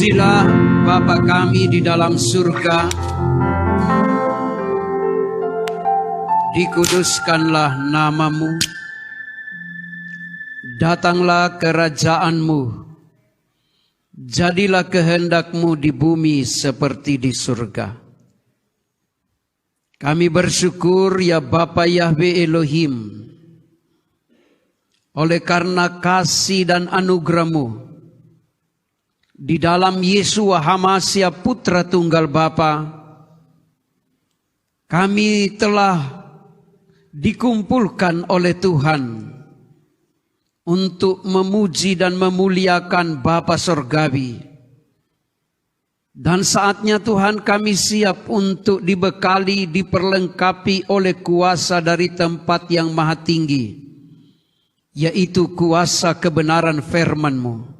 Terpujilah Bapa kami di dalam surga, dikuduskanlah namamu, datanglah kerajaanmu, jadilah kehendakmu di bumi seperti di surga. Kami bersyukur ya Bapa Yahweh Elohim, oleh karena kasih dan anugerah-Mu di dalam Yesua Hamasya Putra Tunggal Bapa, kami telah dikumpulkan oleh Tuhan untuk memuji dan memuliakan Bapa Sorgawi. Dan saatnya Tuhan kami siap untuk dibekali, diperlengkapi oleh kuasa dari tempat yang maha tinggi, yaitu kuasa kebenaran firman-Mu.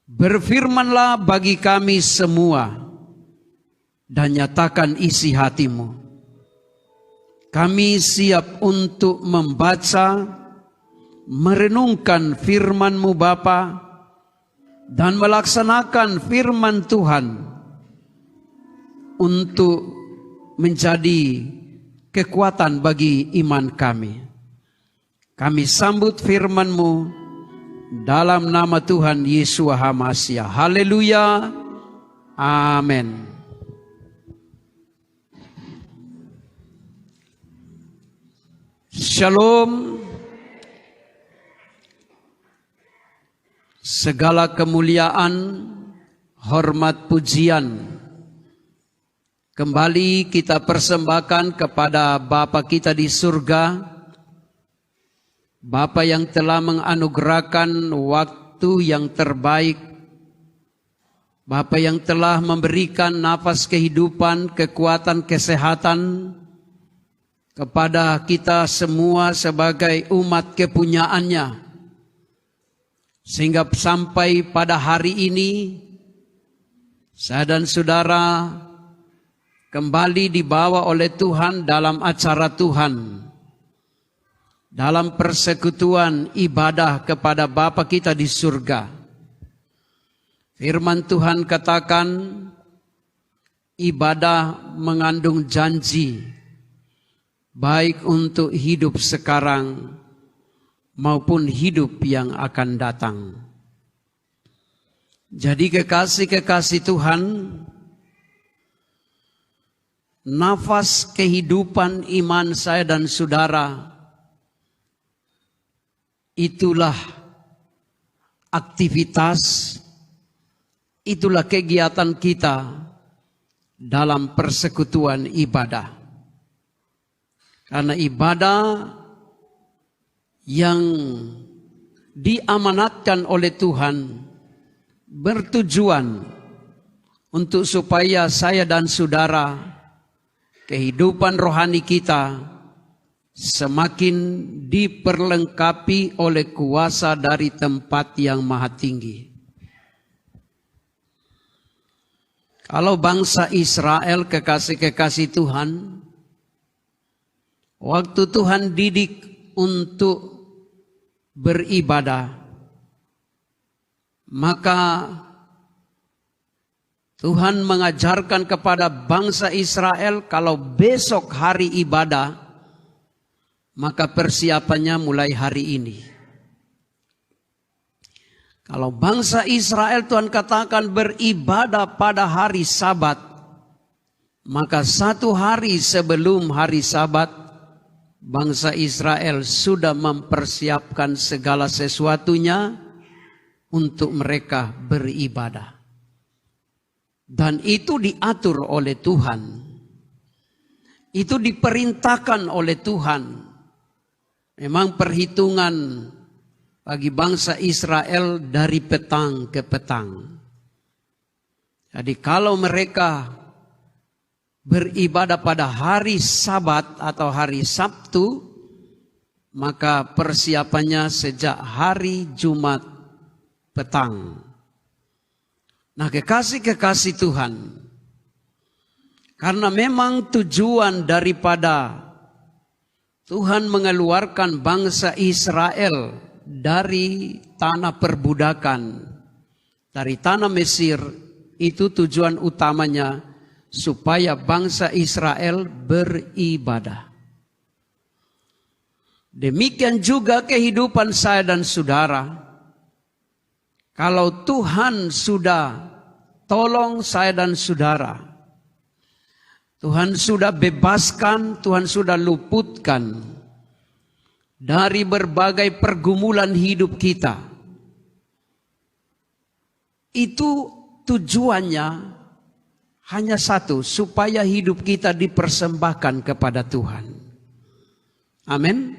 Berfirmanlah bagi kami semua dan nyatakan isi hati-Mu. Kami siap untuk membaca, merenungkan firman-Mu Bapa, dan melaksanakan firman Tuhan untuk menjadi kekuatan bagi iman kami. Kami sambut firman-Mu dalam nama Tuhan Yesua Hamasya. Haleluya. Amin. Shalom. Segala kemuliaan, hormat, pujian kembali kita persembahkan kepada Bapa kita di surga, Bapa yang telah menganugerahkan waktu yang terbaik, Bapa yang telah memberikan nafas kehidupan, kekuatan, kesehatan kepada kita semua sebagai umat kepunyaannya, sehingga sampai pada hari ini saya dan saudara kembali dibawa oleh Tuhan dalam acara Tuhan, dalam persekutuan ibadah kepada Bapa kita di surga. Firman Tuhan katakan, ibadah mengandung janji, baik untuk hidup sekarang maupun hidup yang akan datang. Jadi kekasih-kekasih Tuhan, nafas kehidupan iman saya dan saudara, itulah aktivitas, itulah kegiatan kita dalam persekutuan ibadah. Karena ibadah yang diamanatkan oleh Tuhan bertujuan untuk supaya saya dan saudara, kehidupan rohani kita semakin diperlengkapi oleh kuasa dari tempat yang maha tinggi. Kalau bangsa Israel, kekasih-kekasih Tuhan, waktu Tuhan didik untuk beribadah, maka Tuhan mengajarkan kepada bangsa Israel kalau besok hari ibadah, maka persiapannya mulai hari ini. Kalau bangsa Israel Tuhan katakan beribadah pada hari Sabat, maka satu hari sebelum hari Sabat, bangsa Israel sudah mempersiapkan segala sesuatunya untuk mereka beribadah. Dan itu diatur oleh Tuhan. Itu diperintahkan oleh Tuhan. Memang perhitungan bagi bangsa Israel dari petang ke petang. Jadi kalau mereka beribadah pada hari Sabat atau hari Sabtu, maka persiapannya sejak hari Jumat petang. Nah, kekasih-kekasih Tuhan, karena memang tujuan daripada Tuhan mengeluarkan bangsa Israel dari tanah perbudakan, dari tanah Mesir Itu tujuan utamanya, supaya bangsa Israel beribadah. Demikian juga kehidupan saya dan saudara. Kalau Tuhan sudah tolong saya dan saudara, Tuhan sudah bebaskan, Tuhan sudah luputkan dari berbagai pergumulan hidup kita. Itu tujuannya hanya satu, supaya hidup kita dipersembahkan kepada Tuhan. Amin.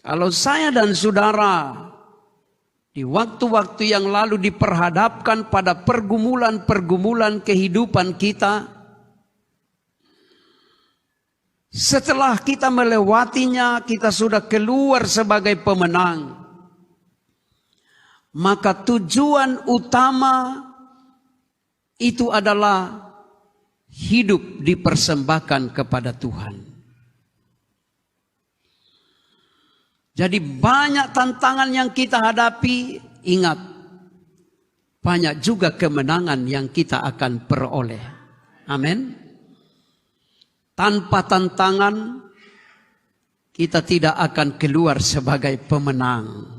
Kalau saya dan saudara di waktu-waktu yang lalu diperhadapkan pada pergumulan-pergumulan kehidupan kita, setelah kita melewatinya, kita sudah keluar sebagai pemenang. Maka tujuan utama itu adalah hidup dipersembahkan kepada Tuhan. Jadi banyak tantangan yang kita hadapi, ingat, banyak juga kemenangan yang kita akan peroleh. Amin. Tanpa tantangan, kita tidak akan keluar sebagai pemenang.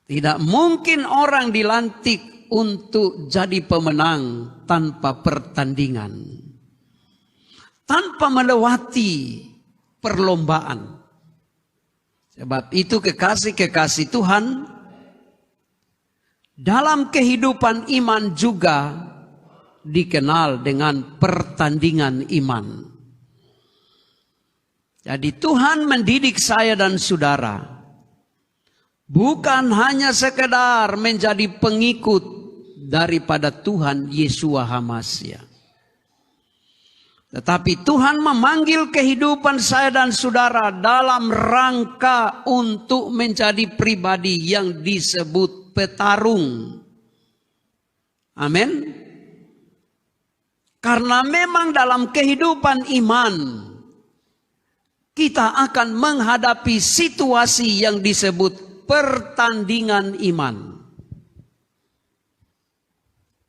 Tidak mungkin orang dilantik untuk jadi pemenang tanpa pertandingan, tanpa melewati perlombaan. Sebab itu kekasih-kekasih Tuhan, dalam kehidupan iman juga dikenal dengan pertandingan iman. Jadi Tuhan mendidik saya dan saudara, bukan hanya sekedar menjadi pengikut daripada Tuhan Yeshua HaMashiach. Tetapi Tuhan memanggil kehidupan saya dan saudara dalam rangka untuk menjadi pribadi yang disebut petarung. Amin. Karena memang dalam kehidupan iman, kita akan menghadapi situasi yang disebut pertandingan iman.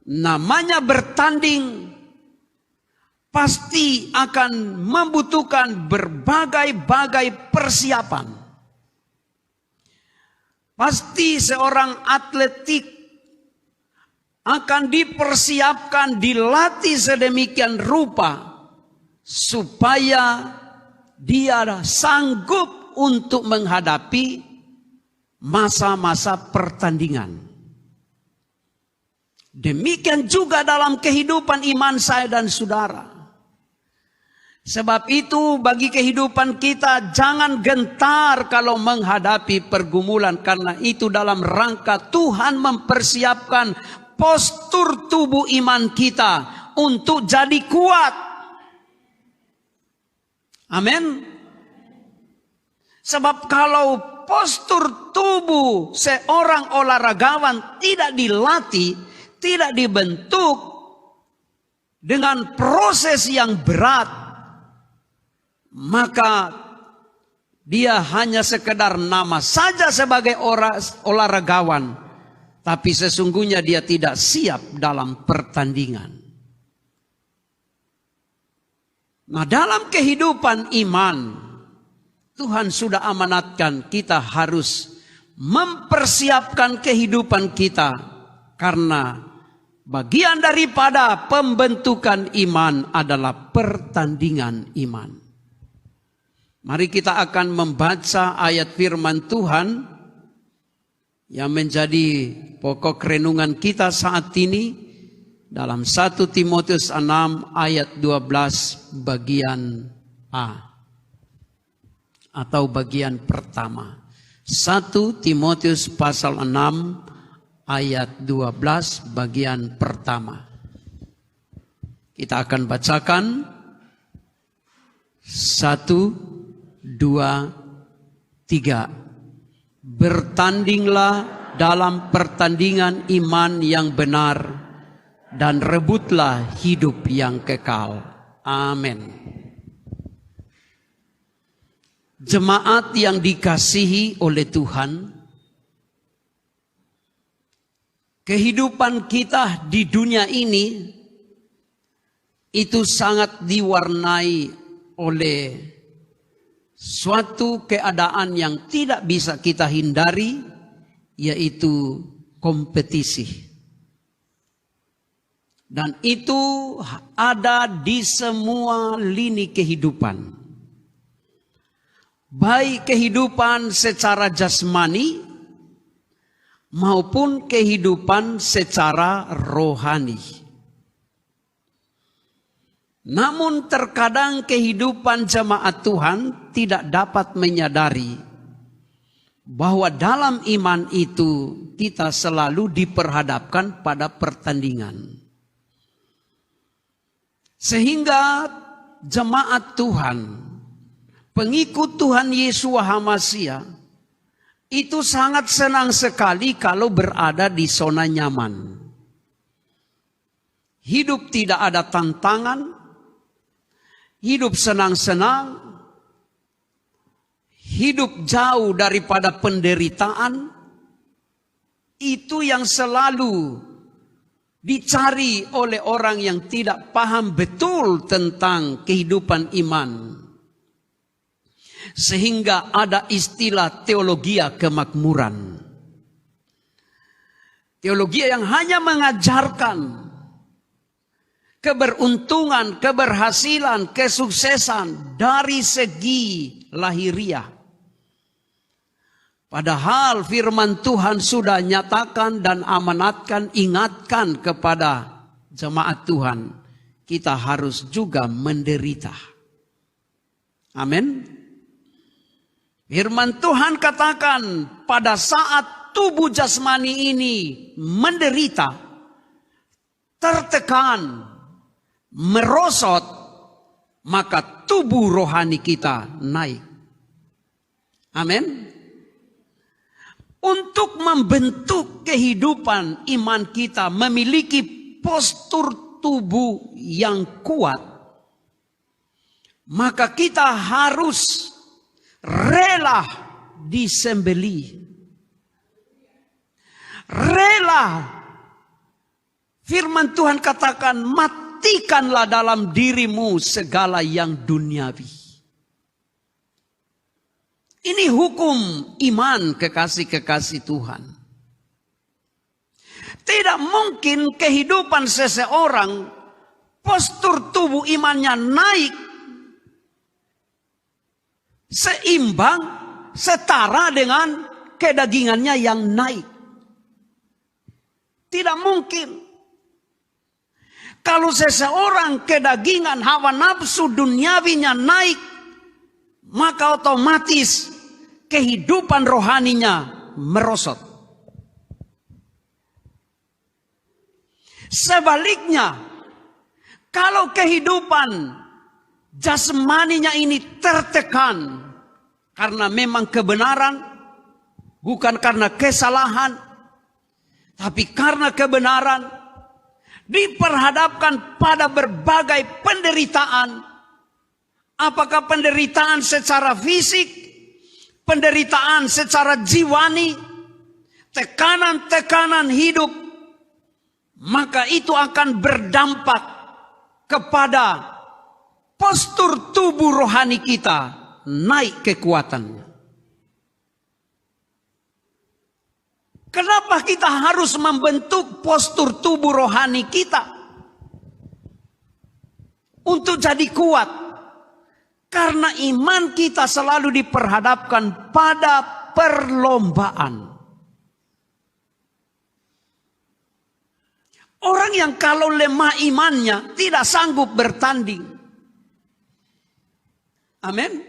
Namanya bertanding, pasti akan membutuhkan berbagai-bagai persiapan. Pasti seorang atletik akan dipersiapkan, dilatih sedemikian rupa supaya dia sanggup untuk menghadapi masa-masa pertandingan. Demikian juga dalam kehidupan iman saya dan saudara. Sebab itu bagi kehidupan kita jangan gentar kalau menghadapi pergumulan, karena itu dalam rangka Tuhan mempersiapkan postur tubuh iman kita untuk jadi kuat. Amin. Sebab kalau postur tubuh seorang olahragawan tidak dilatih, tidak dibentuk dengan proses yang berat, maka dia hanya sekedar nama saja sebagai olahragawan, tapi sesungguhnya dia tidak siap dalam pertandingan. Nah, dalam kehidupan iman, Tuhan sudah amanatkan kita harus mempersiapkan kehidupan kita, karena bagian daripada pembentukan iman adalah pertandingan iman. Mari kita akan membaca ayat firman Tuhan yang menjadi pokok renungan kita saat ini dalam 1 Timotius 6 ayat 12 bagian A atau bagian pertama. 1 Timotius pasal 6 ayat 12 bagian pertama. Kita akan bacakan 1, 2, 3. Bertandinglah dalam pertandingan iman yang benar dan rebutlah hidup yang kekal. Amin. Jemaat yang dikasihi oleh Tuhan, kehidupan kita di dunia ini itu sangat diwarnai oleh suatu keadaan yang tidak bisa kita hindari, yaitu kompetisi. Dan itu ada di semua lini kehidupan. Baik kehidupan secara jasmani maupun kehidupan secara rohani. Namun terkadang kehidupan jemaat Tuhan tidak dapat menyadari bahwa dalam iman itu kita selalu diperhadapkan pada pertandingan. Sehingga jemaat Tuhan, pengikut Tuhan Yesus HaMasiah, itu sangat senang sekali kalau berada di zona nyaman. Hidup tidak ada tantangan, hidup senang-senang, hidup jauh daripada penderitaan. Itu yang selalu dicari oleh orang yang tidak paham betul tentang kehidupan iman. Sehingga ada istilah teologia kemakmuran. Teologi yang hanya mengajarkan keberuntungan, keberhasilan, kesuksesan dari segi lahiriah. Padahal firman Tuhan sudah nyatakan dan amanatkan, ingatkan kepada jemaat Tuhan, kita harus juga menderita. Amin. Firman Tuhan katakan pada saat tubuh jasmani ini menderita, tertekan, merosot, maka tubuh rohani kita naik. Amin. Untuk membentuk kehidupan iman kita memiliki postur tubuh yang kuat, maka kita harus rela disembelih. Rela. Firman Tuhan katakan, matikanlah dalam dirimu segala yang duniawi. Ini hukum iman kekasih-kekasih Tuhan. Tidak mungkin kehidupan seseorang, postur tubuh imannya naik, seimbang, setara dengan kedagingannya yang naik. Tidak mungkin. Kalau seseorang kedagingan, hawa nafsu duniawinya naik, maka otomatis kehidupan rohaninya merosot. Sebaliknya, kalau kehidupan jasmaninya ini tertekan karena memang kebenaran, bukan karena kesalahan, tapi karena kebenaran, diperhadapkan pada berbagai penderitaan. Apakah penderitaan secara fisik, penderitaan secara jiwani, tekanan-tekanan hidup, maka itu akan berdampak kepada postur tubuh rohani kita naik kekuatannya. Kenapa kita harus membentuk postur tubuh rohani kita untuk jadi kuat? Karena iman kita selalu diperhadapkan pada perlombaan. Orang yang kalau lemah imannya tidak sanggup bertanding. Amin.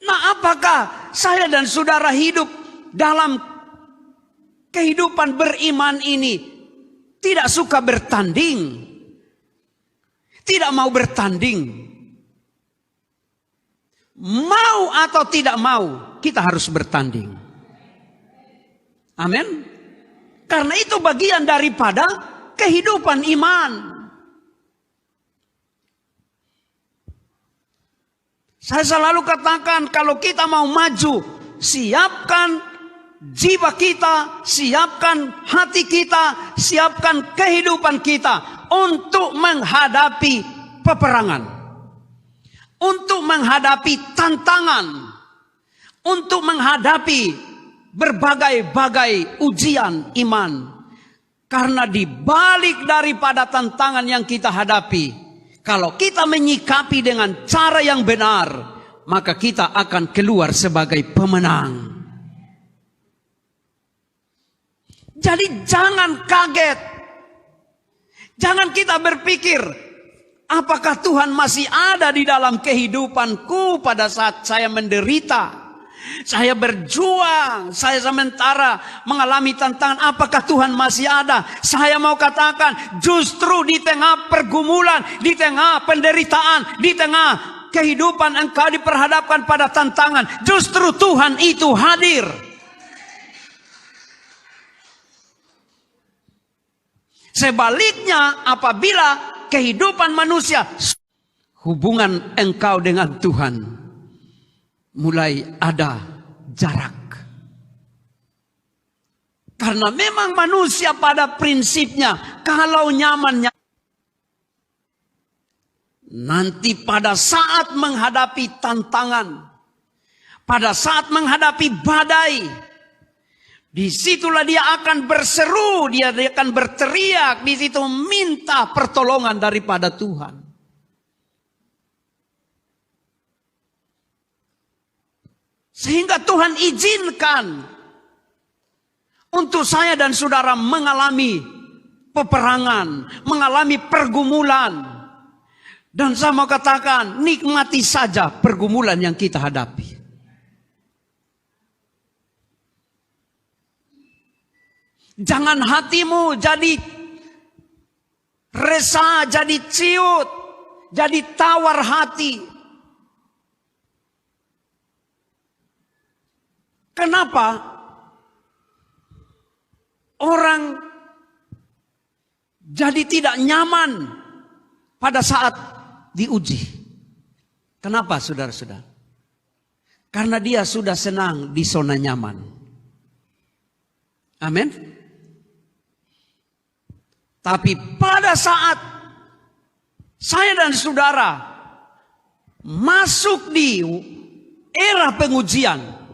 Nah, apakah saya dan saudara hidup dalam kehidupan beriman ini tidak suka bertanding? Tidak mau bertanding. Mau atau tidak mau, kita harus bertanding. Amin. Karena itu bagian daripada kehidupan iman. Saya selalu katakan, kalau kita mau maju, siapkan jiwa kita, siapkan hati kita, siapkan kehidupan kita untuk menghadapi peperangan, untuk menghadapi tantangan, untuk menghadapi berbagai-bagai ujian iman. Karena di balik daripada tantangan yang kita hadapi, kalau kita menyikapi dengan cara yang benar, maka kita akan keluar sebagai pemenang. Jadi jangan kaget. Jangan kita berpikir, apakah Tuhan masih ada di dalam kehidupanku pada saat saya menderita? Saya berjuang, saya sementara mengalami tantangan, apakah Tuhan masih ada? Saya mau katakan, justru di tengah pergumulan, di tengah penderitaan, di tengah kehidupan engkau diperhadapkan pada tantangan, justru Tuhan itu hadir. Sebaliknya, apabila kehidupan manusia, hubungan engkau dengan Tuhan mulai ada jarak. Karena memang manusia pada prinsipnya, kalau nyamannya, nanti pada saat menghadapi tantangan, pada saat menghadapi badai, disitulah dia akan berseru, dia akan berteriak, di situ minta pertolongan daripada Tuhan. Sehingga Tuhan izinkan untuk saya dan saudara mengalami peperangan, mengalami pergumulan. Dan saya mau katakan, nikmati saja pergumulan yang kita hadapi. Jangan hatimu jadi resah, jadi ciut, jadi tawar hati. Kenapa orang jadi tidak nyaman pada saat diuji? Kenapa, saudara-saudara? Karena dia sudah senang di zona nyaman. Amin. Tapi pada saat saya dan saudara masuk di era pengujian,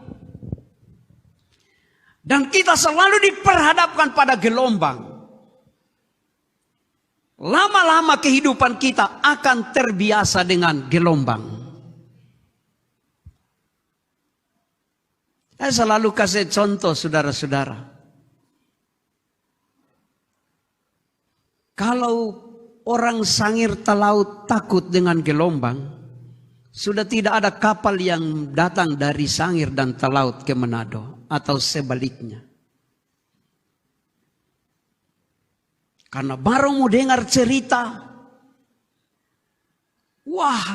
dan kita selalu diperhadapkan pada gelombang, lama-lama kehidupan kita akan terbiasa dengan gelombang. Saya selalu kasih contoh, saudara-saudara. Kalau orang Sangir Talaut takut dengan gelombang, sudah tidak ada kapal yang datang dari Sangir dan Talaut ke Manado. Atau sebaliknya. Karena baru mau dengar cerita, wah,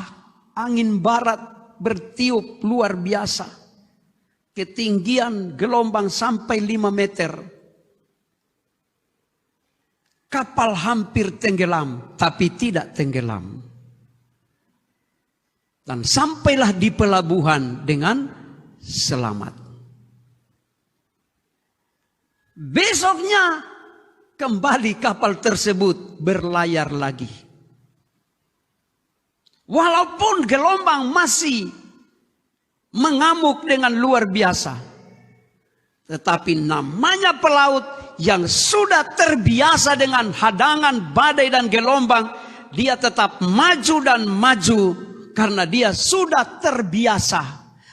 angin barat bertiup luar biasa. Ketinggian gelombang sampai 5 meter. Kapal hampir tenggelam, tapi tidak tenggelam. Dan sampailah di pelabuhan dengan selamat. Besoknya kembali kapal tersebut berlayar lagi. Walaupun gelombang masih mengamuk dengan luar biasa, tetapi namanya pelaut yang sudah terbiasa dengan hadangan badai dan gelombang, dia tetap maju dan maju karena dia sudah terbiasa.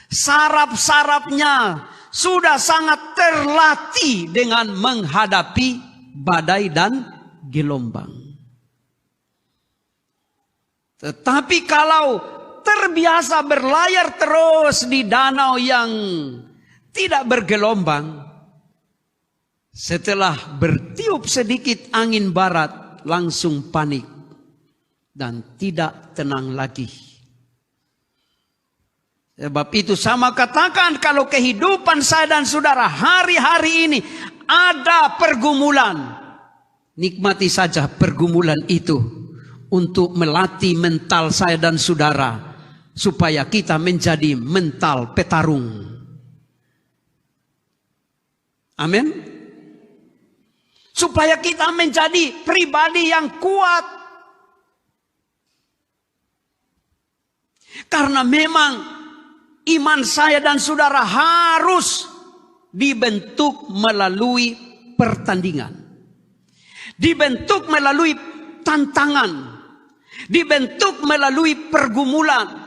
Saraf-sarafnya sudah sangat terlatih dengan menghadapi badai dan gelombang. Tetapi kalau terbiasa berlayar terus di danau yang tidak bergelombang, setelah bertiup sedikit angin barat langsung panik dan tidak tenang lagi. Sebab itu sama katakan, kalau kehidupan saya dan saudara hari-hari ini ada pergumulan, nikmati saja pergumulan itu untuk melatih mental saya dan saudara supaya kita menjadi mental petarung. Amin. Supaya kita menjadi pribadi yang kuat. Karena memang iman saya dan saudara harus dibentuk melalui pertandingan. Dibentuk melalui tantangan. Dibentuk melalui pergumulan.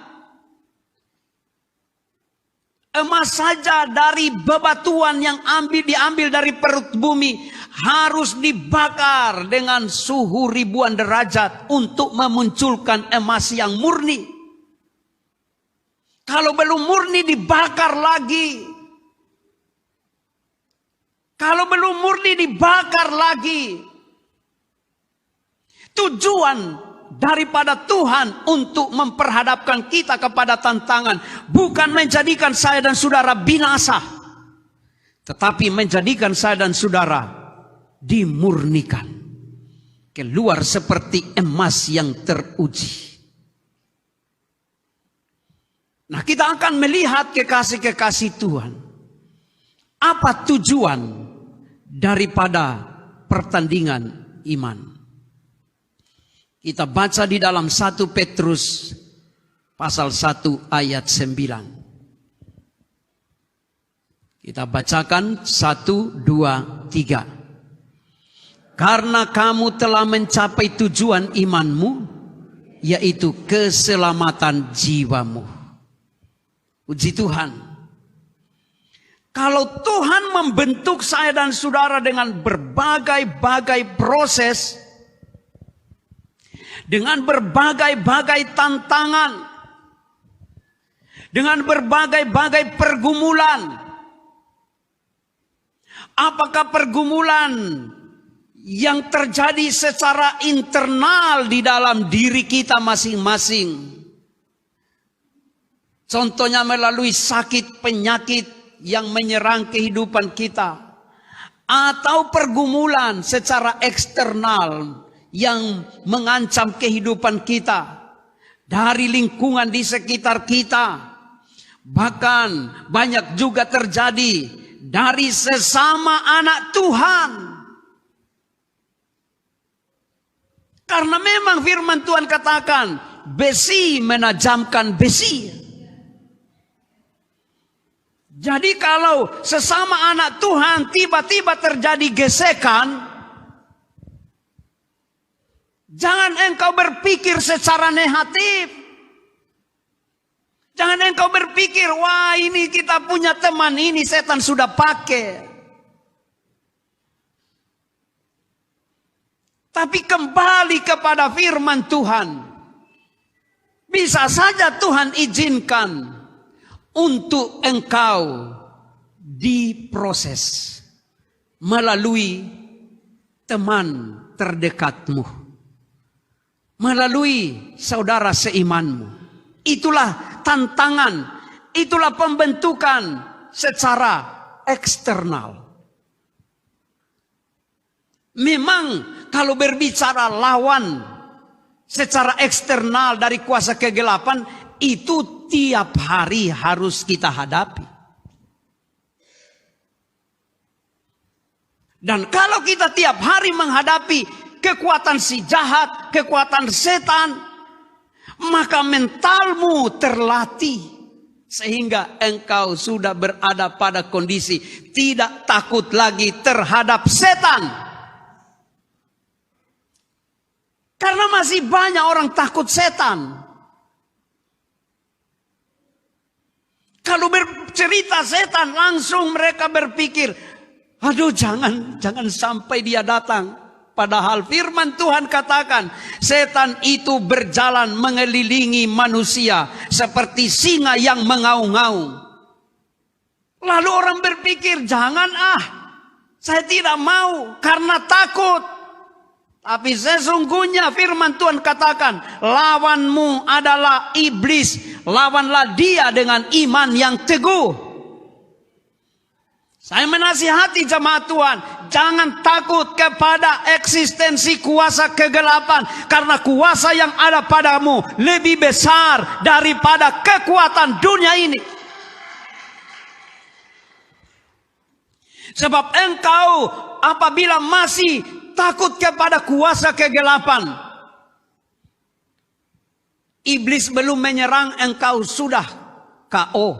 Emas saja dari bebatuan yang diambil dari perut bumi harus dibakar dengan suhu ribuan derajat untuk memunculkan emas yang murni. Kalau belum murni dibakar lagi. Kalau belum murni dibakar lagi. Tujuan daripada Tuhan untuk memperhadapkan kita kepada tantangan bukan menjadikan saya dan saudara binasa, tetapi menjadikan saya dan saudara dimurnikan keluar seperti emas yang teruji. Nah, kita akan melihat kekasih-kekasih Tuhan, apa tujuan daripada pertandingan iman. Kita baca di dalam 1 Petrus pasal 1 ayat 9. Kita bacakan 1, 2, 3. Karena kamu telah mencapai tujuan imanmu, yaitu keselamatan jiwamu. Puji Tuhan. Kalau Tuhan membentuk saya dan saudara dengan berbagai-bagai proses, dengan berbagai-bagai tantangan, dengan berbagai-bagai pergumulan. Apakah pergumulan yang terjadi secara internal di dalam diri kita masing-masing? Contohnya melalui sakit penyakit yang menyerang kehidupan kita. Atau pergumulan secara eksternal yang mengancam kehidupan kita dari lingkungan di sekitar kita. Bahkan banyak juga terjadi dari sesama anak Tuhan. Karena memang firman Tuhan katakan, besi menajamkan besi. Jadi kalau sesama anak Tuhan tiba-tiba terjadi gesekan, jangan engkau berpikir secara negatif. Jangan engkau berpikir, wah ini kita punya teman ini setan sudah pakai. Tapi kembali kepada firman Tuhan. Bisa saja Tuhan izinkan untuk engkau diproses melalui teman terdekatmu. Melalui saudara seimanmu. Itulah tantangan, itulah pembentukan secara eksternal. Memang kalau berbicara lawan secara eksternal dari kuasa kegelapan, itu tiap hari harus kita hadapi. Dan kalau kita tiap hari menghadapi kekuatan si jahat, kekuatan setan, maka mentalmu terlatih sehingga engkau sudah berada pada kondisi tidak takut lagi terhadap setan. Karena masih banyak orang takut setan. Kalau bercerita setan, langsung mereka berpikir, aduh jangan sampai dia datang. Padahal firman Tuhan katakan, setan itu berjalan mengelilingi manusia seperti singa yang mengaum-ngaum. Lalu orang berpikir, jangan saya tidak mau karena takut. Tapi sesungguhnya firman Tuhan katakan, lawanmu adalah iblis, lawanlah dia dengan iman yang teguh. Saya menasihati jemaat Tuhan, jangan takut kepada eksistensi kuasa kegelapan. Karena kuasa yang ada padamu lebih besar daripada kekuatan dunia ini. Sebab engkau apabila masih takut kepada kuasa kegelapan, iblis belum menyerang, engkau sudah KO.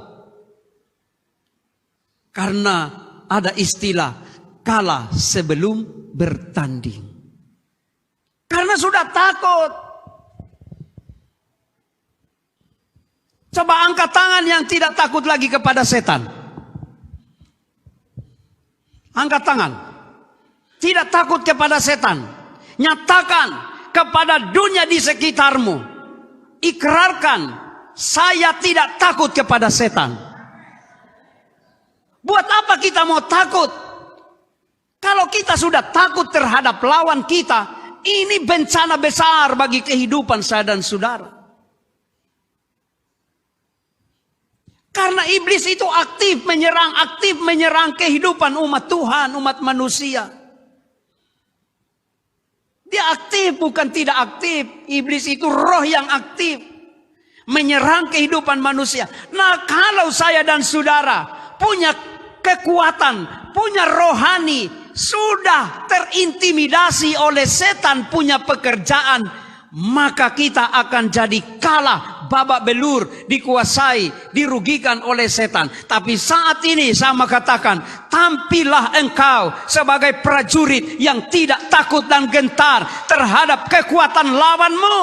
Karena ada istilah kalah sebelum bertanding. Karena sudah takut. Coba angkat tangan yang tidak takut lagi kepada setan. Angkat tangan. Tidak takut kepada setan. Nyatakan kepada dunia di sekitarmu. Ikrarkan, saya tidak takut kepada setan. Buat apa kita mau takut? Kalau kita sudah takut terhadap lawan kita, ini bencana besar bagi kehidupan saya dan saudara. Karena iblis itu aktif menyerang kehidupan umat Tuhan, umat manusia. Dia aktif, bukan tidak aktif. Iblis itu roh yang aktif menyerang kehidupan manusia. Nah, kalau saya dan saudara punya kekuatan, punya rohani, sudah terintimidasi oleh setan punya pekerjaan, maka kita akan jadi kalah, babak belur, dikuasai, dirugikan oleh setan. Tapi saat ini saya katakan, tampillah engkau sebagai prajurit yang tidak takut dan gentar terhadap kekuatan lawanmu.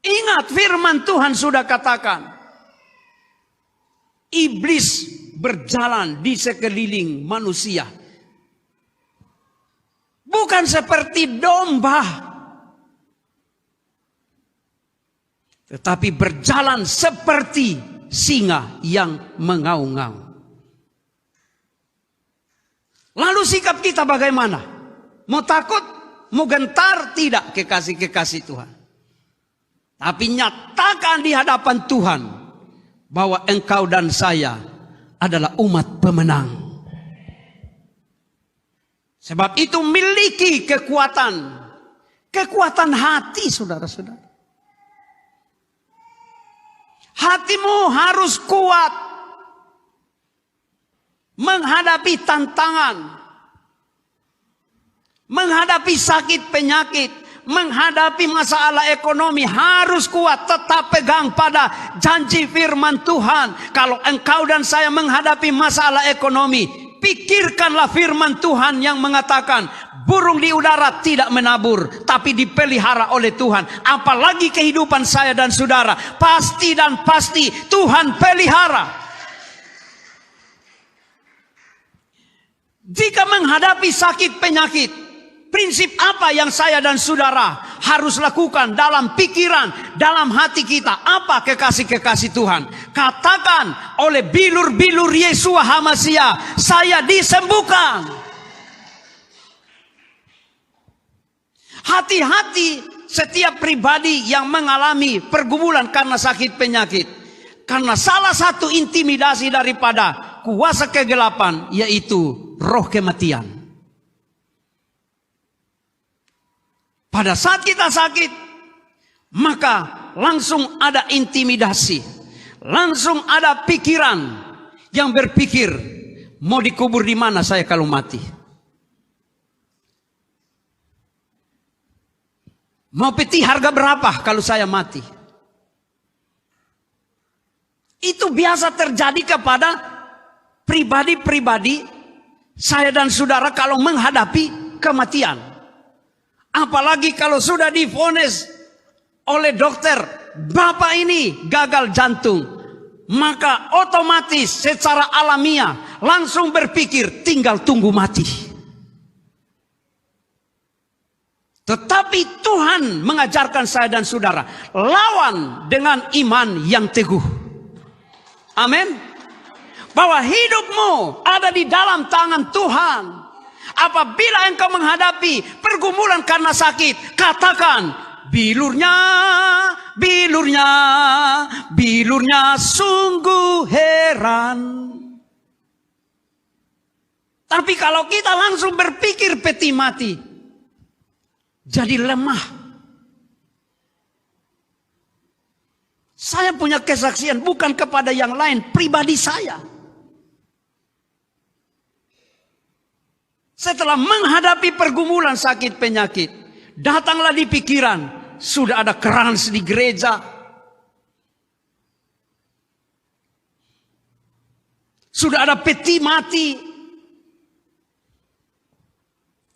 Ingat firman Tuhan sudah katakan, iblis berjalan di sekeliling manusia. Bukan seperti domba, tetapi berjalan seperti singa yang mengaum-ngaum. Lalu sikap kita bagaimana? Mau takut? Mau gentar? Tidak, kekasih-kekasih Tuhan. Tapi nyatakan di hadapan Tuhan bahwa engkau dan saya adalah umat pemenang. Sebab itu miliki kekuatan hati, saudara-saudara. Hatimu harus kuat menghadapi tantangan, menghadapi sakit penyakit, menghadapi masalah ekonomi. Harus kuat, tetap pegang pada janji firman Tuhan. Kalau engkau dan saya menghadapi masalah ekonomi, pikirkanlah firman Tuhan yang mengatakan, burung di udara tidak menabur, tapi dipelihara oleh Tuhan. Apalagi kehidupan saya dan saudara, pasti dan pasti Tuhan pelihara. Jika menghadapi sakit penyakit, prinsip apa yang saya dan saudara harus lakukan dalam pikiran, dalam hati kita? Apa kekasih-kekasih Tuhan? Katakan, oleh bilur-bilur Yesua HaMasiah, saya disembuhkan. Hati-hati setiap pribadi yang mengalami pergumulan karena sakit penyakit. Karena salah satu intimidasi daripada kuasa kegelapan, yaitu roh kematian. Pada saat kita sakit, maka langsung ada intimidasi. Langsung ada pikiran yang berpikir, mau dikubur di mana saya kalau mati? Mau peti harga berapa kalau saya mati? Itu biasa terjadi kepada pribadi-pribadi saya dan saudara kalau menghadapi kematian. Apalagi kalau sudah divonis oleh dokter, bapak ini gagal jantung, maka otomatis secara alamiah langsung berpikir tinggal tunggu mati. Tetapi Tuhan mengajarkan saya dan saudara, lawan dengan iman yang teguh. Amin. Bahwa hidupmu ada di dalam tangan Tuhan. Apabila engkau menghadapi pergumulan karena sakit, katakan, bilurnya, bilurnya, bilurnya sungguh heran. Tapi kalau kita langsung berpikir peti mati, jadi lemah. Saya punya kesaksian bukan kepada yang lain, pribadi saya. Setelah menghadapi pergumulan sakit penyakit, datanglah di pikiran, sudah ada krans di gereja, sudah ada peti mati.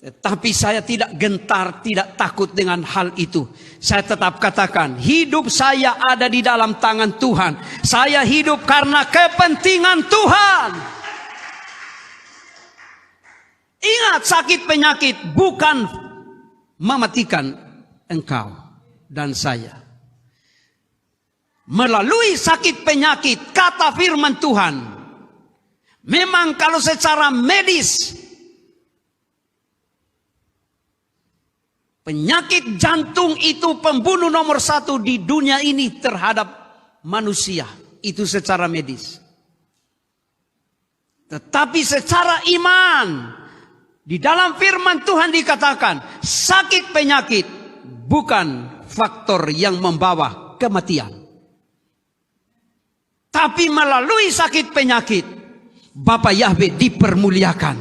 Tetapi saya tidak gentar, tidak takut dengan hal itu. Saya tetap katakan, hidup saya ada di dalam tangan Tuhan. Saya hidup karena kepentingan Tuhan. Ingat, sakit penyakit bukan mematikan engkau dan saya. Melalui sakit penyakit, kata firman Tuhan, memang kalau secara medis, penyakit jantung itu pembunuh nomor 1 di dunia ini terhadap manusia. Itu secara medis. Tetapi secara iman, di dalam firman Tuhan dikatakan, sakit penyakit bukan faktor yang membawa kematian. Tapi melalui sakit penyakit, Bapa Yahweh dipermuliakan.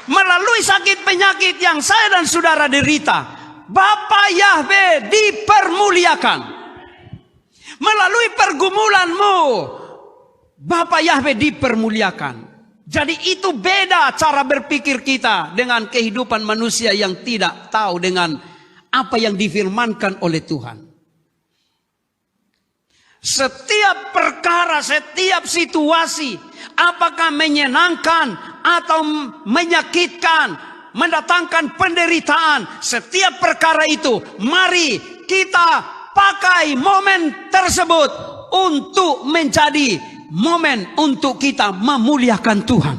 Melalui sakit penyakit yang saya dan saudara derita, Bapa Yahweh dipermuliakan. Melalui pergumulanmu, Bapa Yahweh dipermuliakan. Jadi itu beda cara berpikir kita dengan kehidupan manusia yang tidak tahu dengan apa yang difirmankan oleh Tuhan. Setiap perkara, setiap situasi, apakah menyenangkan atau menyakitkan, mendatangkan penderitaan, setiap perkara itu, mari kita pakai momen tersebut untuk menjadi momen untuk kita memuliakan Tuhan.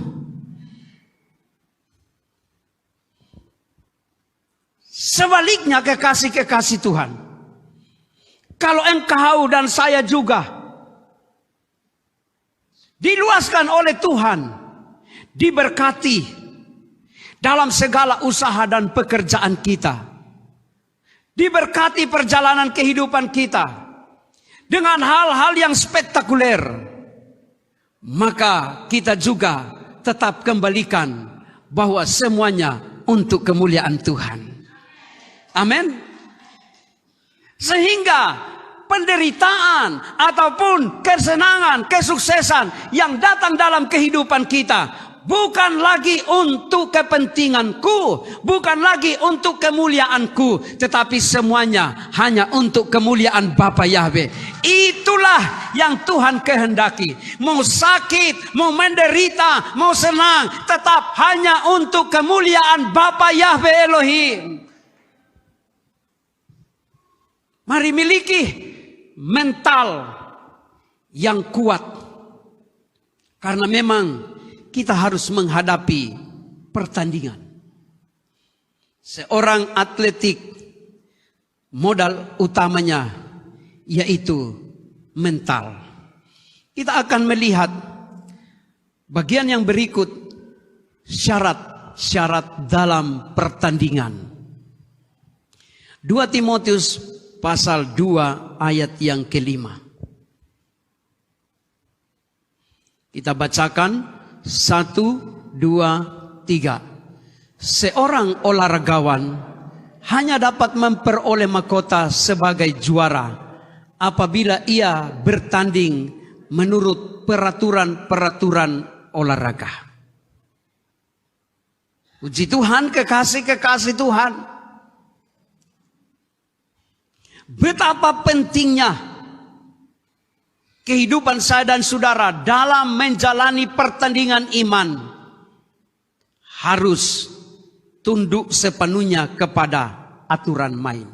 Sebaliknya kekasih-kekasih Tuhan, kalau engkau dan saya juga diluaskan oleh Tuhan, diberkati dalam segala usaha dan pekerjaan kita, diberkati perjalanan kehidupan kita dengan hal-hal yang spektakuler, maka kita juga tetap kembalikan bahwa semuanya untuk kemuliaan Tuhan. Amin. Sehingga penderitaan ataupun kesenangan, kesuksesan yang datang dalam kehidupan kita bukan lagi untuk kepentinganku, bukan lagi untuk kemuliaanku, tetapi semuanya hanya untuk kemuliaan Bapa Yahweh. Itulah yang Tuhan kehendaki. Mau sakit, mau menderita, mau senang, tetap hanya untuk kemuliaan Bapa Yahweh Elohim. Mari miliki mental yang kuat. Karena memang kita harus menghadapi pertandingan. Seorang atletik, modal utamanya yaitu mental. Kita akan melihat bagian yang berikut, syarat-syarat dalam pertandingan. 2 Timotius pasal 2 ayat yang ke-5. Kita bacakan 1, 2, 3. Seorang olahragawan hanya dapat memperoleh mahkota sebagai juara apabila ia bertanding menurut peraturan-peraturan olahraga. Puji Tuhan, kekasih-kekasih Tuhan. Betapa pentingnya kehidupan saya dan saudara dalam menjalani pertandingan iman harus tunduk sepenuhnya kepada aturan main.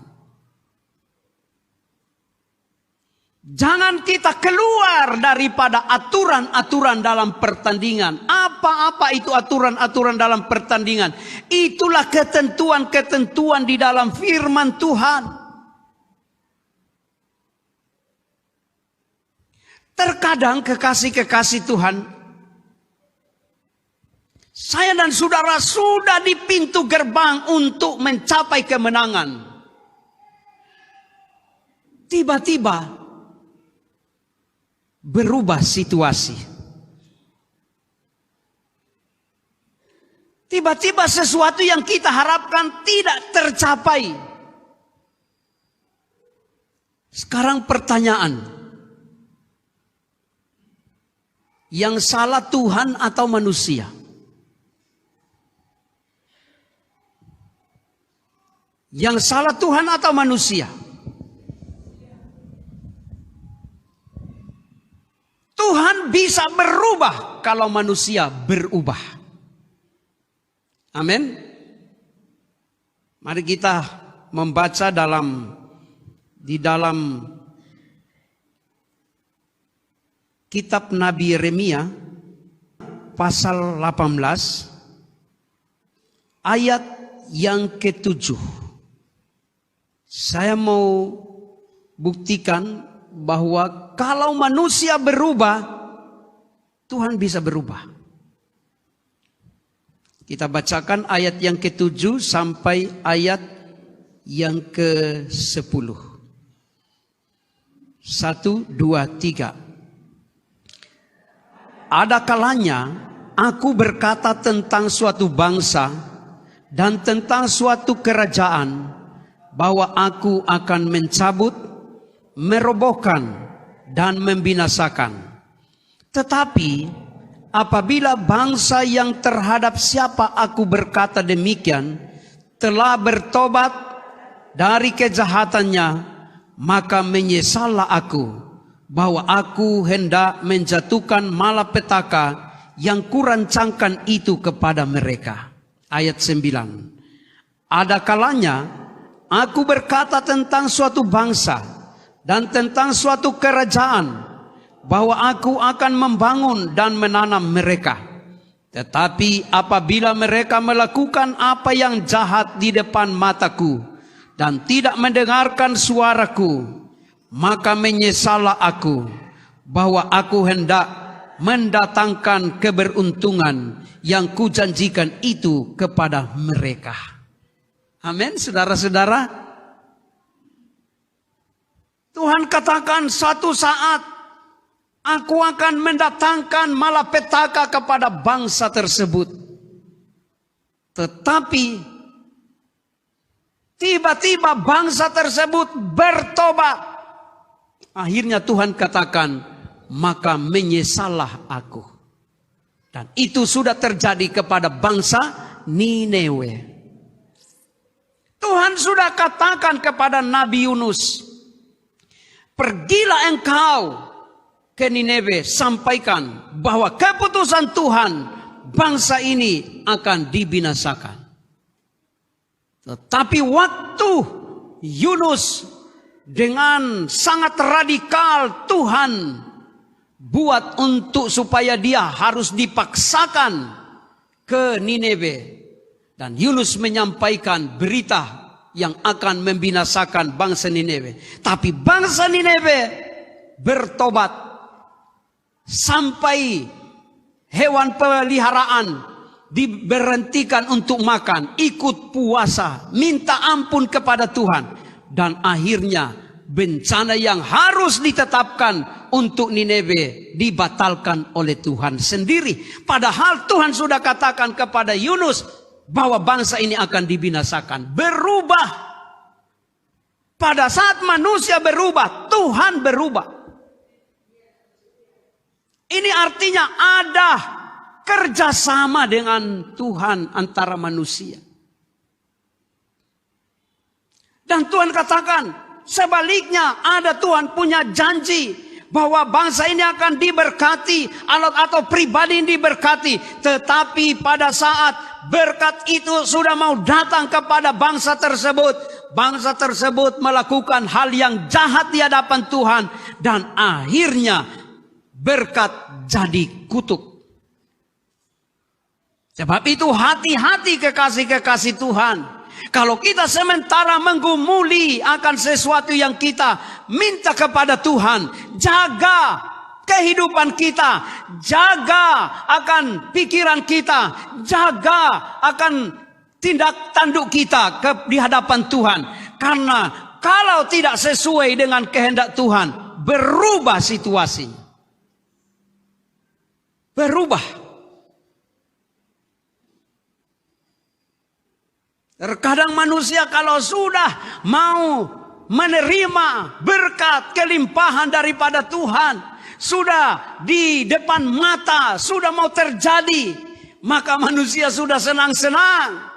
Jangan kita keluar daripada aturan-aturan dalam pertandingan. Apa-apa itu aturan-aturan dalam pertandingan? Itulah ketentuan-ketentuan di dalam firman Tuhan. Terkadang kekasih-kekasih Tuhan, saya dan saudara sudah di pintu gerbang untuk mencapai kemenangan. Tiba-tiba berubah situasi. Tiba-tiba sesuatu yang kita harapkan tidak tercapai. Sekarang pertanyaan. Yang salah Tuhan atau manusia? Yang salah Tuhan atau manusia? Tuhan bisa berubah kalau manusia berubah. Amin. Mari kita membaca di dalam kitab Nabi Yeremia pasal 18 ayat yang ke-7. Saya mau buktikan bahwa kalau manusia berubah, Tuhan bisa berubah. Kita bacakan ayat yang ke-7 sampai ayat yang ke-10. 1, 2, 3. Ada kalanya aku berkata tentang suatu bangsa dan tentang suatu kerajaan bahwa aku akan mencabut, merobohkan dan membinasakan. Tetapi apabila bangsa yang terhadap siapa aku berkata demikian telah bertobat dari kejahatannya, maka menyesallah aku bahwa aku hendak menjatuhkan malapetaka yang kurancangkan itu kepada mereka. Ayat 9. Ada kalanya aku berkata tentang suatu bangsa dan tentang suatu kerajaan bahwa aku akan membangun dan menanam mereka. Tetapi apabila mereka melakukan apa yang jahat di depan mataku dan tidak mendengarkan suaraku, maka menyesallah aku bahwa aku hendak mendatangkan keberuntungan yang kujanjikan itu kepada mereka. Amin, saudara-saudara. Tuhan katakan suatu saat aku akan mendatangkan malapetaka kepada bangsa tersebut. Tetapi tiba-tiba bangsa tersebut bertobat. Akhirnya Tuhan katakan, maka menyesallah aku. Dan itu sudah terjadi kepada bangsa Nineve. Tuhan sudah katakan kepada Nabi Yunus, pergilah engkau ke Nineve, sampaikan bahwa keputusan Tuhan bangsa ini akan dibinasakan. Tetapi waktu Yunus dengan sangat radikal Tuhan buat untuk supaya dia harus dipaksakan ke Nineve. Dan Yunus menyampaikan berita yang akan membinasakan bangsa Nineve. Tapi bangsa Nineve bertobat. Sampai hewan peliharaan diberhentikan untuk makan, ikut puasa, minta ampun kepada Tuhan. Dan akhirnya bencana yang harus ditetapkan untuk Nineve dibatalkan oleh Tuhan sendiri. Padahal Tuhan sudah katakan kepada Yunus bahwa bangsa ini akan dibinasakan. Berubah. Pada saat manusia berubah, Tuhan berubah. Ini artinya ada kerjasama dengan Tuhan antara manusia. Dan Tuhan katakan, sebaliknya ada Tuhan punya janji bahwa bangsa ini akan diberkati atau pribadi ini diberkati. Tetapi pada saat berkat itu sudah mau datang kepada bangsa tersebut melakukan hal yang jahat di hadapan Tuhan. Dan akhirnya berkat jadi kutuk. Sebab itu hati-hati kekasih-kekasih Tuhan. Kalau kita sementara menggumuli akan sesuatu yang kita minta kepada Tuhan, jaga kehidupan kita, jaga akan pikiran kita, jaga akan tindak tanduk kita di hadapan Tuhan. Karena kalau tidak sesuai dengan kehendak Tuhan, berubah situasinya. Berubah. Terkadang manusia kalau sudah mau menerima berkat kelimpahan daripada Tuhan, sudah di depan mata, sudah mau terjadi, maka manusia sudah senang-senang.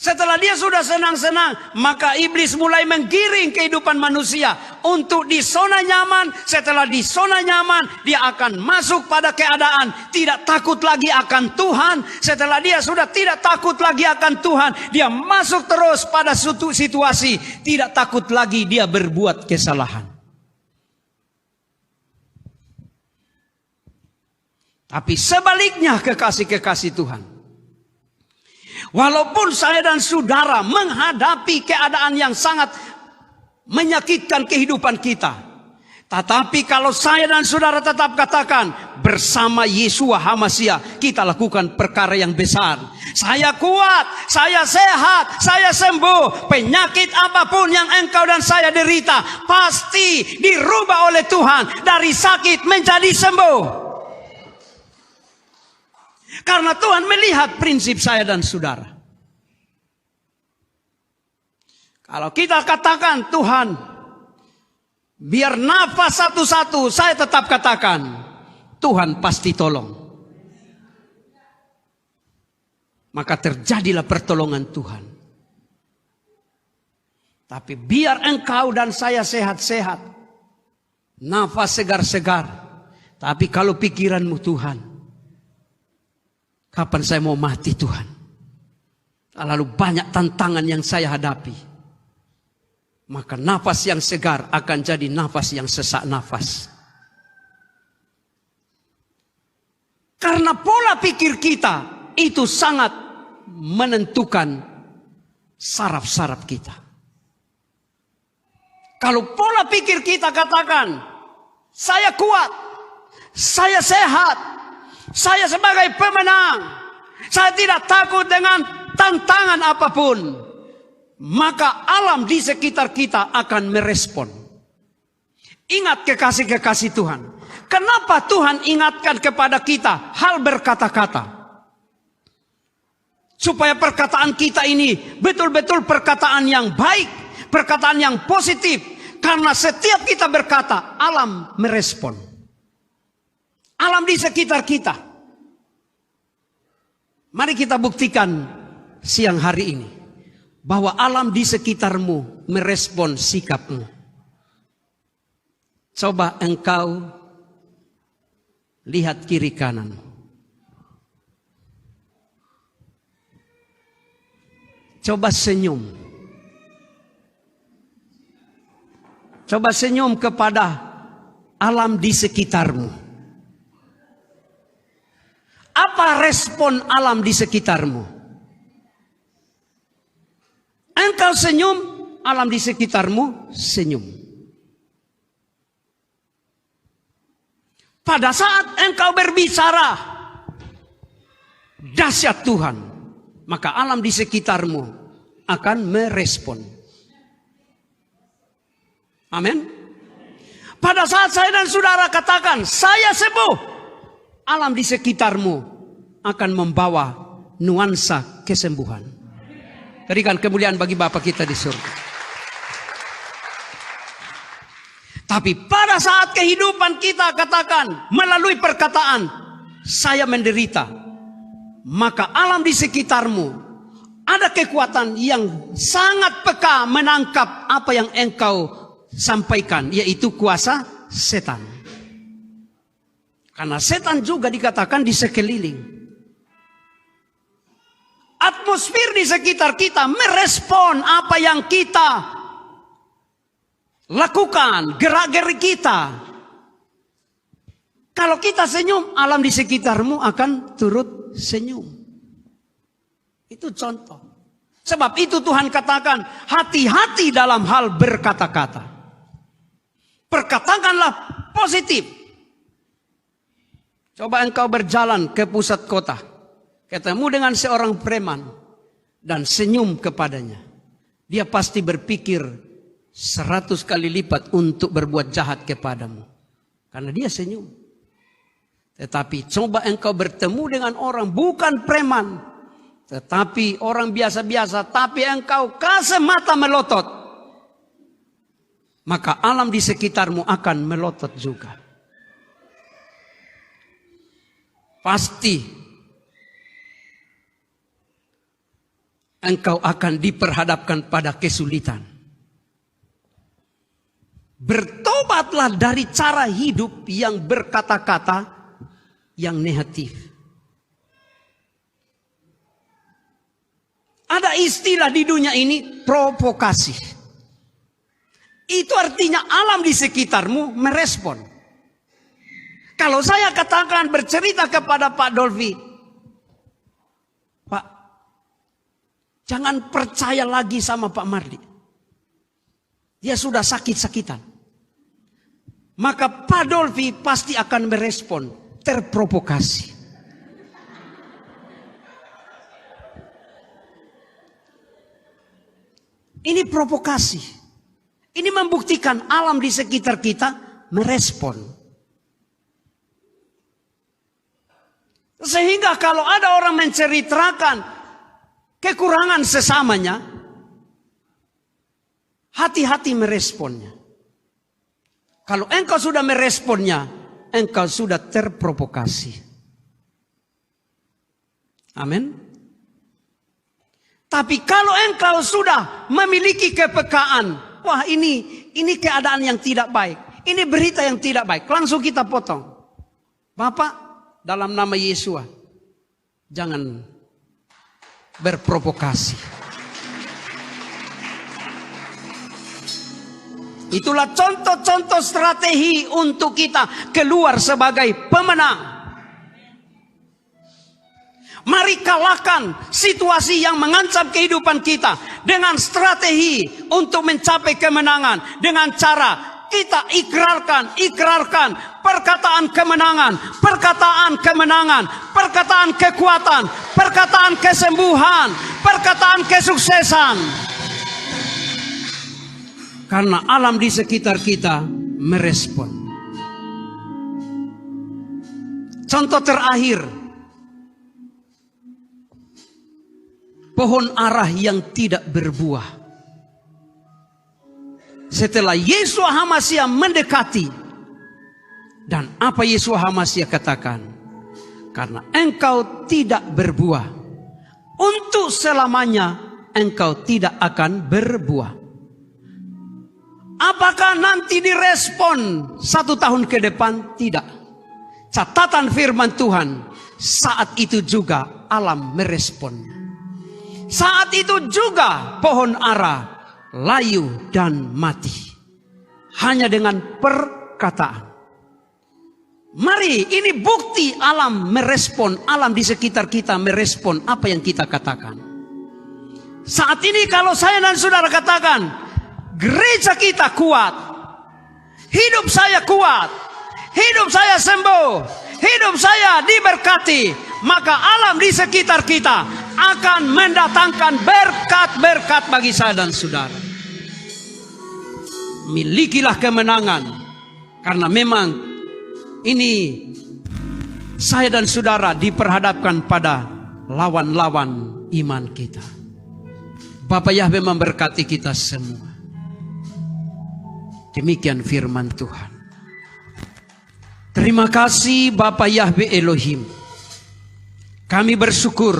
Setelah dia sudah senang-senang, maka iblis mulai menggiring kehidupan manusia untuk di zona nyaman. Setelah di zona nyaman, dia akan masuk pada keadaan tidak takut lagi akan Tuhan. Setelah dia sudah tidak takut lagi akan Tuhan, dia masuk terus pada suatu situasi tidak takut lagi dia berbuat kesalahan. Tapi sebaliknya, kekasih-kekasih Tuhan, walaupun saya dan saudara menghadapi keadaan yang sangat menyakitkan kehidupan kita, tetapi kalau saya dan saudara tetap katakan, bersama Yeshua HaMashiach kita lakukan perkara yang besar. Saya kuat, saya sehat, saya sembuh. Penyakit apapun yang engkau dan saya derita pasti dirubah oleh Tuhan dari sakit menjadi sembuh. Karena Tuhan melihat prinsip saya dan saudara. Kalau kita katakan, Tuhan, biar nafas satu-satu, saya tetap katakan, Tuhan pasti tolong. Maka terjadilah pertolongan Tuhan. Tapi biar engkau dan saya sehat-sehat, nafas segar-segar. Tapi kalau pikiranmu, Tuhan, kapan saya mau mati, Tuhan? Lalu banyak tantangan yang saya hadapi. Maka nafas yang segar akan jadi nafas yang sesak nafas. Karena pola pikir kita itu sangat menentukan saraf-saraf kita. Kalau pola pikir kita katakan, saya kuat, saya sehat, saya sebagai pemenang, saya tidak takut dengan tantangan apapun, maka alam di sekitar kita akan merespon. Ingat kekasih-kekasih Tuhan, kenapa Tuhan ingatkan kepada kita hal berkata-kata? Supaya perkataan kita ini betul-betul perkataan yang baik, perkataan yang positif. Karena setiap kita berkata, alam merespon. Alam di sekitar kita. Mari kita buktikan siang hari ini bahwa alam di sekitarmu merespon sikapmu. Coba engkau lihat kiri kanan. Coba senyum. Coba senyum kepada alam di sekitarmu. Apa respon alam di sekitarmu? Engkau senyum, alam di sekitarmu senyum. Pada saat engkau berbicara dahsyat Tuhan, maka alam di sekitarmu akan merespon. Amin. Pada saat saya dan saudara katakan, saya sembuh, alam di sekitarmu akan membawa nuansa kesembuhan. Berikan kemuliaan bagi Bapa kita di surga. Tapi pada saat kehidupan kita katakan melalui perkataan, saya menderita, maka alam di sekitarmu ada kekuatan yang sangat peka menangkap apa yang engkau sampaikan, yaitu kuasa setan. Karena setan juga dikatakan di sekeliling. Atmosfer di sekitar kita merespon apa yang kita lakukan, gerak-gerik kita. Kalau kita senyum, alam di sekitarmu akan turut senyum. Itu contoh. Sebab itu Tuhan katakan, hati-hati dalam hal berkata-kata. Perkatakanlah positif. Coba engkau berjalan ke pusat kota, ketemu dengan seorang preman, dan senyum kepadanya. Dia pasti berpikir 100 kali lipat untuk berbuat jahat kepadamu. Karena dia senyum. Tetapi coba engkau bertemu dengan orang bukan preman, Tetapi orang biasa-biasa, tapi engkau kasih mata melotot, maka alam di sekitarmu akan melotot juga. Pasti engkau akan diperhadapkan pada kesulitan. Bertobatlah dari cara hidup yang berkata-kata yang negatif. Ada istilah di dunia ini provokasi. Itu artinya alam di sekitarmu merespon. Kalau saya katakan bercerita kepada Pak Dolfi, Pak, jangan percaya lagi sama Pak Mardi. Dia sudah sakit-sakitan. Maka Pak Dolfi pasti akan merespon, terprovokasi. Ini provokasi. Ini membuktikan alam di sekitar kita merespon. Sehingga kalau ada orang menceritakan kekurangan sesamanya, hati-hati meresponnya. Kalau engkau sudah meresponnya, engkau sudah terprovokasi. Amin. Tapi kalau engkau sudah memiliki kepekaan, wah ini keadaan yang tidak baik, ini berita yang tidak baik, langsung kita potong. Bapak, dalam nama Yesus, jangan berprovokasi. Itulah contoh-contoh strategi untuk kita keluar sebagai pemenang. Mari kalahkan situasi yang mengancam kehidupan kita dengan strategi untuk mencapai kemenangan. Dengan cara kita ikrarkan perkataan kemenangan, perkataan kekuatan, perkataan kesembuhan, perkataan kesuksesan. Karena alam di sekitar kita merespon. Contoh terakhir, pohon arah yang tidak berbuah. Setelah Yeshua HaMasiah mendekati, dan apa Yeshua HaMasiah katakan? Karena engkau tidak berbuah, untuk selamanya engkau tidak akan berbuah. Apakah nanti direspon 1 tahun ke depan? Tidak. Catatan firman Tuhan, saat itu juga alam meresponnya. Saat itu juga pohon ara layu dan mati. Hanya dengan perkataan. Mari, ini bukti alam merespon, alam di sekitar kita merespon apa yang kita katakan. Saat ini kalau saya dan saudara katakan, gereja kita kuat, hidup saya kuat, hidup saya sembuh, hidup saya diberkati, maka alam di sekitar kita akan mendatangkan berkat-berkat bagi saya dan saudara. Milikilah kemenangan, karena memang ini saya dan saudara diperhadapkan pada lawan-lawan iman kita. Bapa Yahweh memberkati kita semua. Demikian firman Tuhan. Terima kasih Bapa Yahweh Elohim. Kami bersyukur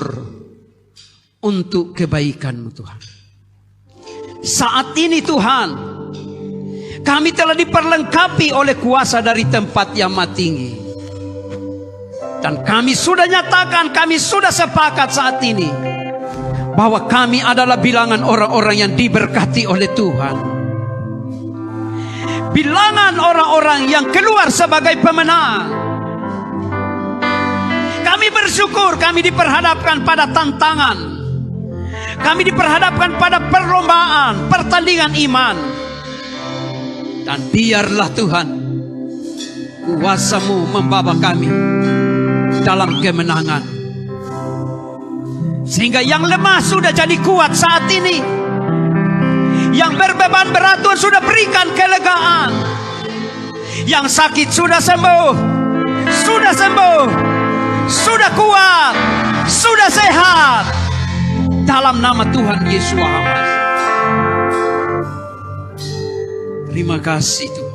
untuk kebaikan-Mu Tuhan. Saat ini Tuhan, kami telah diperlengkapi oleh kuasa dari tempat yang maha tinggi. Dan kami sudah nyatakan, kami sudah sepakat saat ini, bahwa kami adalah bilangan orang-orang yang diberkati oleh Tuhan. Bilangan orang-orang yang keluar sebagai pemenang. Kami bersyukur kami diperhadapkan pada tantangan. Kami diperhadapkan pada perlombaan, pertandingan iman. Dan biarlah Tuhan, kuasa-Mu membawa kami dalam kemenangan. Sehingga yang lemah sudah jadi kuat saat ini. Yang berbeban berat Tuhan sudah berikan kelegaan. Yang sakit sudah sembuh. Sudah sembuh. Sudah kuat. Sudah sehat. dalam nama Tuhan Yesus Hamasi. Terima kasih Tuhan.